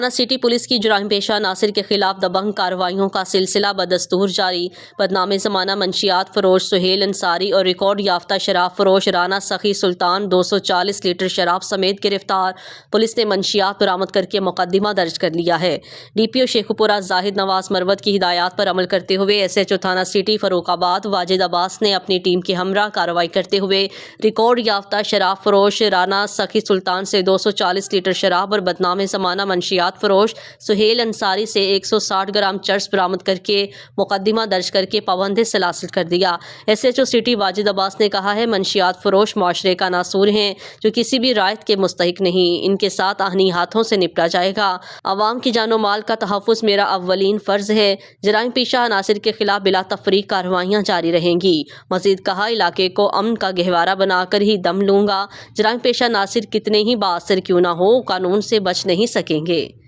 تھانہ city police کی جرائم پیشہ عناصر کے خلاف دبنگ کارروائیوں کا سلسلہ بدستور جاری۔ بدنام زمانہ منشیات فروش سہیل انصاری اور ریکارڈ یافتہ شراب فروش رانا سخی سلطان 240 لیٹر شراب سمیت گرفتار۔ پولیس نے منشیات برآمد کر کے مقدمہ درج کر لیا ہے۔ ڈی پی او شیخوپورہ زاہد نواز مروت کی ہدایات پر عمل کرتے ہوئے ایس ایچ او تھانہ سٹی فاروق آباد واجد عباس نے اپنی ٹیم کے ہمراہ کارروائی کرتے ہوئے ریکارڈ یافتہ شراب فروش رانا سخی سلطان سے 240 لیٹر شراب اور بدنام زمانہ منشیات فروش سہیل انصاری سے 160 گرام چرس برآمد کر کے مقدمہ درج کر کے پابند سلاسل کر دیا۔ S H O city Wajid Abbas نے کہا ہے، منشیات فروش معاشرے کا ناسور ہیں جو کسی بھی رعایت کے مستحق نہیں، ان کے ساتھ آہنی ہاتھوں سے نپٹا جائے گا۔ عوام کی جان و مال کا تحفظ میرا اولین فرض ہے۔ جرائم پیشہ عناصر کے خلاف بلا تفریق کارروائیاں جاری رہیں گی۔ مزید کہا، علاقے کو امن کا گہوارہ بنا کر ہی دم لوں گا۔ جرائم پیشہ عناصر کتنے ہی بااثر کیوں نہ ہو، قانون سے بچ نہیں سکیں گے۔